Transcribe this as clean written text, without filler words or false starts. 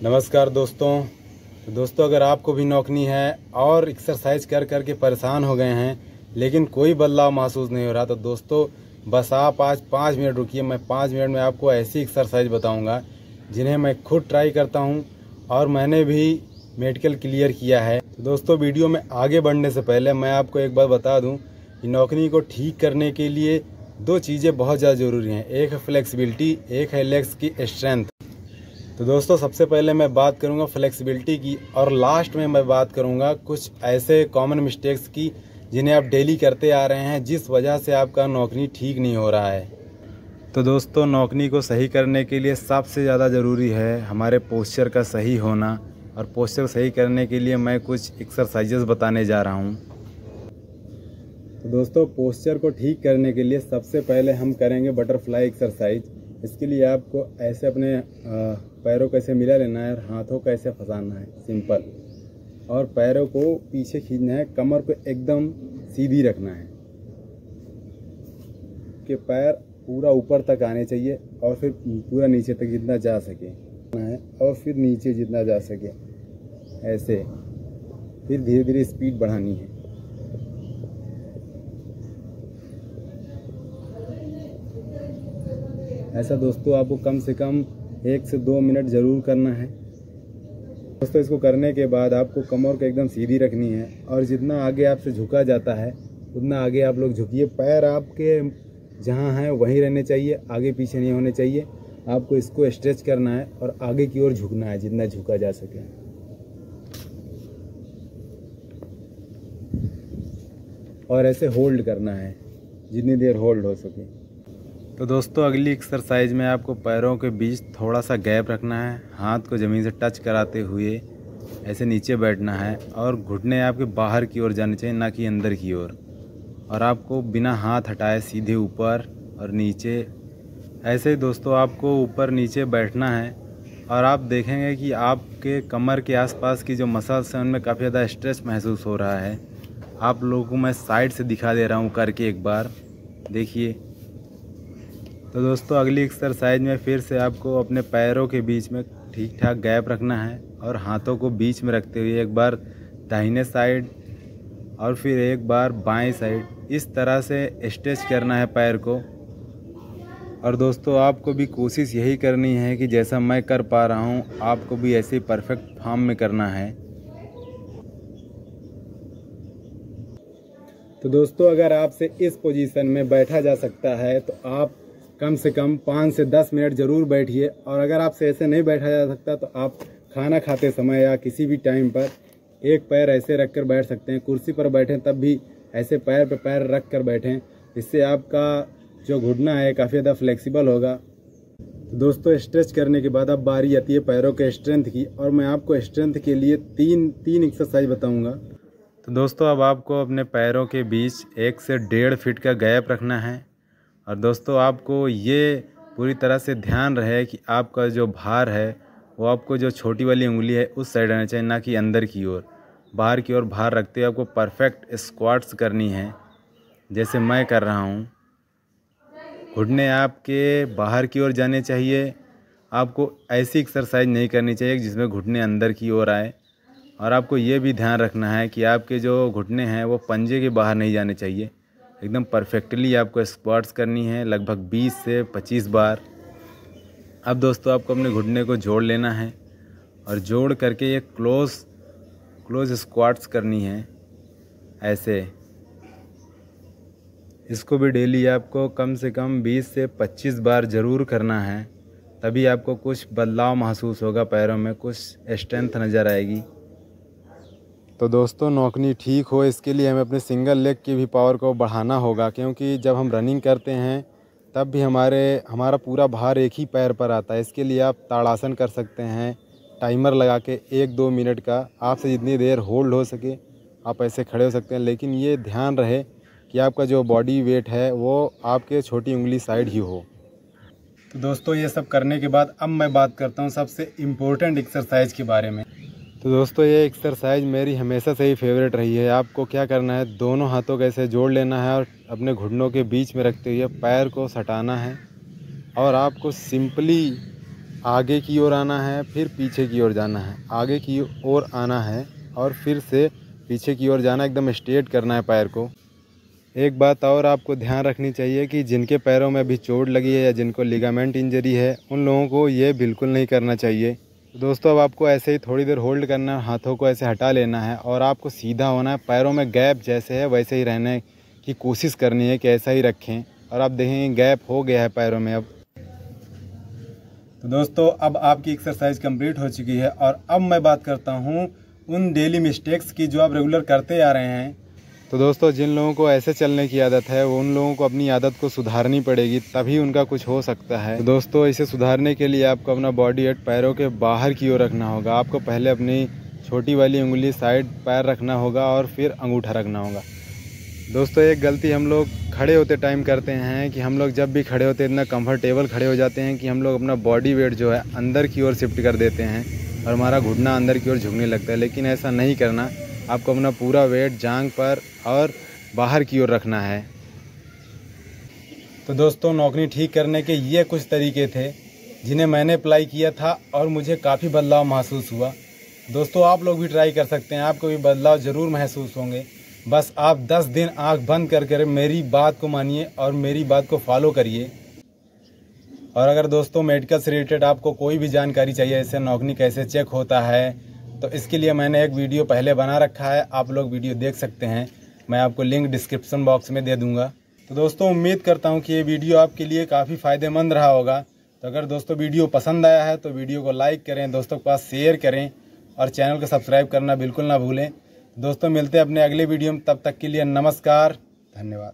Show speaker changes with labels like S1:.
S1: नमस्कार दोस्तों, अगर आपको भी नौकनी है और एक्सरसाइज कर कर के परेशान हो गए हैं लेकिन कोई बदलाव महसूस नहीं हो रहा, तो दोस्तों बस आप आज 5 मिनट रुकिए। मैं 5 मिनट में आपको ऐसी एक्सरसाइज बताऊंगा जिन्हें मैं खुद ट्राई करता हूं और मैंने भी मेडिकल क्लियर किया है। तो दोस्तों, वीडियो में आगे बढ़ने से पहले मैं आपको एक बात बता दूं कि नौकनी को ठीक करने के लिए 2 चीज़ें बहुत ज़्यादा ज़रूरी हैं। एक है फ्लेक्सिबिलिटी, एक है लेग्स की स्ट्रेंथ। तो दोस्तों, सबसे पहले मैं बात करूंगा फ्लेक्सिबिलिटी की और लास्ट में मैं बात करूंगा कुछ ऐसे कॉमन मिस्टेक्स की जिन्हें आप डेली करते आ रहे हैं, जिस वजह से आपका नौकनी ठीक नहीं हो रहा है। तो दोस्तों, नौकनी को सही करने के लिए सबसे ज़्यादा ज़रूरी है हमारे पोस्चर का सही होना, और पोस्चर सही करने के लिए मैं कुछ एक्सरसाइजेस बताने जा रहा हूँ। तो दोस्तों, पोस्चर को ठीक करने के लिए सबसे पहले हम करेंगे बटरफ्लाई एक्सरसाइज। इसके लिए आपको ऐसे अपने पैरों को ऐसे मिला लेना है और हाथों को ऐसे फंसाना है, सिंपल। और पैरों को पीछे खींचना है, कमर को एकदम सीधी रखना है कि पैर पूरा ऊपर तक आने चाहिए और फिर पूरा नीचे तक जितना जा सके है, और फिर नीचे जितना जा सके ऐसे। फिर धीरे धीरे स्पीड बढ़ानी है। ऐसा दोस्तों आपको कम से कम 1 से 2 मिनट ज़रूर करना है। दोस्तों, इसको करने के बाद आपको कमर को एकदम सीधी रखनी है और जितना आगे आपसे झुका जाता है उतना आगे आप लोग झुकिए। पैर आपके जहाँ हैं वहीं रहने चाहिए, आगे पीछे नहीं होने चाहिए। आपको इसको स्ट्रेच करना है और आगे की ओर झुकना है जितना झुका जा सके, और ऐसे होल्ड करना है जितनी देर होल्ड हो सके। तो दोस्तों, अगली एक्सरसाइज में आपको पैरों के बीच थोड़ा सा गैप रखना है, हाथ को ज़मीन से टच कराते हुए ऐसे नीचे बैठना है और घुटने आपके बाहर की ओर जाने चाहिए, ना कि अंदर की ओर। और आपको बिना हाथ हटाए सीधे ऊपर और नीचे ऐसे दोस्तों आपको ऊपर नीचे बैठना है। और आप देखेंगे कि आपके कमर के आसपास की जो मसल्स हैं उनमें काफ़ी ज़्यादा स्ट्रेस महसूस हो रहा है। आप लोगों को मैं साइड से दिखा दे रहा हूँ करके, एक बार देखिए। तो दोस्तों, अगली एक्सरसाइज में फिर से आपको अपने पैरों के बीच में ठीक ठाक गैप रखना है और हाथों को बीच में रखते हुए एक बार दाहिने साइड और फिर एक बार बाएं साइड, इस तरह से स्ट्रेच करना है पैर को। और दोस्तों, आपको भी कोशिश यही करनी है कि जैसा मैं कर पा रहा हूँ आपको भी ऐसे ही परफेक्ट फॉर्म में करना है। तो दोस्तों, अगर आपसे इस पोजीशन में बैठा जा सकता है तो आप कम से कम 5 से 10 मिनट ज़रूर बैठिए। और अगर आपसे ऐसे नहीं बैठा जा सकता तो आप खाना खाते समय या किसी भी टाइम पर एक पैर ऐसे रख कर बैठ सकते हैं। कुर्सी पर बैठें तब भी ऐसे पैर पे पैर रख कर बैठें, इससे आपका जो घुटना है काफ़ी ज़्यादा फ्लेक्सिबल होगा। तो दोस्तों, स्ट्रेच करने के बाद अब बारी आती है पैरों के स्ट्रेंथ की, और मैं आपको स्ट्रेंथ के लिए तीन एक्सरसाइज बताऊँगा। तो दोस्तों, अब आपको अपने पैरों के बीच 1 से 1.5 फीट का गैप रखना है। और दोस्तों, आपको ये पूरी तरह से ध्यान रहे कि आपका जो भार है वो आपको जो छोटी वाली उंगली है उस साइड आना चाहिए, ना कि अंदर की ओर। बाहर की ओर भार रखते हुए आपको परफेक्ट स्क्वाट्स करनी है जैसे मैं कर रहा हूँ। घुटने आपके बाहर की ओर जाने चाहिए। आपको ऐसी एक्सरसाइज नहीं करनी चाहिए जिसमें घुटने अंदर की ओर आए। और आपको ये भी ध्यान रखना है कि आपके जो घुटने हैं वो पंजे के बाहर नहीं जाने चाहिए। एकदम परफेक्टली आपको स्क्वाट्स करनी है, लगभग 20 से 25 बार। अब दोस्तों, आपको अपने घुटने को जोड़ लेना है और जोड़ करके ये क्लोज स्क्वाट्स करनी है ऐसे। इसको भी डेली आपको कम से कम 20 से 25 बार ज़रूर करना है, तभी आपको कुछ बदलाव महसूस होगा, पैरों में कुछ स्ट्रेंथ नज़र आएगी। तो दोस्तों, नौकनी ठीक हो इसके लिए हमें अपने सिंगल लेग की भी पावर को बढ़ाना होगा, क्योंकि जब हम रनिंग करते हैं तब भी हमारा पूरा भार एक ही पैर पर आता है। इसके लिए आप ताड़ासन कर सकते हैं, टाइमर लगा के 1-2 मिनट का। आपसे जितनी देर होल्ड हो सके आप ऐसे खड़े हो सकते हैं, लेकिन ये ध्यान रहे कि आपका जो बॉडी वेट है वो आपके छोटी उंगली साइड ही हो। तो दोस्तों, ये सब करने के बाद अब मैं बात करता हूँ सबसे इम्पोर्टेंट एक्सरसाइज के बारे में। तो दोस्तों, ये एक्सरसाइज मेरी हमेशा से ही फेवरेट रही है। आपको क्या करना है, दोनों हाथों को ऐसे जोड़ लेना है और अपने घुटनों के बीच में रखते हुए पैर को सटाना है। और आपको सिंपली आगे की ओर आना है, फिर पीछे की ओर जाना है, आगे की ओर आना है और फिर से पीछे की ओर जाना। एकदम स्ट्रेट करना है पैर को। एक बात और आपको ध्यान रखनी चाहिए कि जिनके पैरों में अभी चोट लगी है या जिनको लिगामेंट इंजरी है, उन लोगों को ये बिल्कुल नहीं करना चाहिए। दोस्तों अब आपको ऐसे ही थोड़ी देर होल्ड करना है, हाथों को ऐसे हटा लेना है और आपको सीधा होना है। पैरों में गैप जैसे है वैसे ही रहने की कोशिश करनी है कि ऐसा ही रखें। और आप देखेंगे गैप हो गया है पैरों में अब। तो दोस्तों अब आपकी एक्सरसाइज कंप्लीट हो चुकी है और अब मैं बात करता हूँ उन डेली मिस्टेक्स की जो आप रेगुलर करते आ रहे हैं। तो दोस्तों जिन लोगों को ऐसे चलने की आदत है, वो उन लोगों को अपनी आदत को सुधारनी पड़ेगी, तभी उनका कुछ हो सकता है। तो दोस्तों इसे सुधारने के लिए आपको अपना बॉडी वेट पैरों के बाहर की ओर रखना होगा। आपको पहले अपनी छोटी वाली उंगली साइड पैर रखना होगा और फिर अंगूठा रखना होगा। दोस्तों एक गलती हम लोग खड़े होते टाइम करते हैं कि हम लोग जब भी खड़े होते इतना कंफर्टेबल खड़े हो जाते हैं कि हम लोग अपना बॉडी वेट जो है अंदर की ओर शिफ्ट कर देते हैं और हमारा घुटना अंदर की ओर झुकने लगता है। लेकिन ऐसा नहीं करना, आपको अपना पूरा वेट जांघ पर और बाहर की ओर रखना है। तो दोस्तों नौकरी ठीक करने के ये कुछ तरीके थे जिन्हें मैंने अप्लाई किया था और मुझे काफ़ी बदलाव महसूस हुआ। दोस्तों आप लोग भी ट्राई कर सकते हैं, आपको भी बदलाव ज़रूर महसूस होंगे। बस आप 10 दिन आंख बंद करके मेरी बात को मानिए और मेरी बात को फॉलो करिए। और अगर दोस्तों मेडिकल से रिलेटेड आपको कोई भी जानकारी चाहिए, जैसे नौकरी कैसे चेक होता है, तो इसके लिए मैंने एक वीडियो पहले बना रखा है, आप लोग वीडियो देख सकते हैं। मैं आपको लिंक डिस्क्रिप्शन बॉक्स में दे दूंगा। तो दोस्तों उम्मीद करता हूं कि ये वीडियो आपके लिए काफ़ी फ़ायदेमंद रहा होगा। तो अगर दोस्तों वीडियो पसंद आया है तो वीडियो को लाइक करें, दोस्तों के पास शेयर करें और चैनल को सब्सक्राइब करना बिल्कुल ना भूलें। दोस्तों मिलते हैं अपने अगले वीडियो में, तब तक के लिए नमस्कार, धन्यवाद।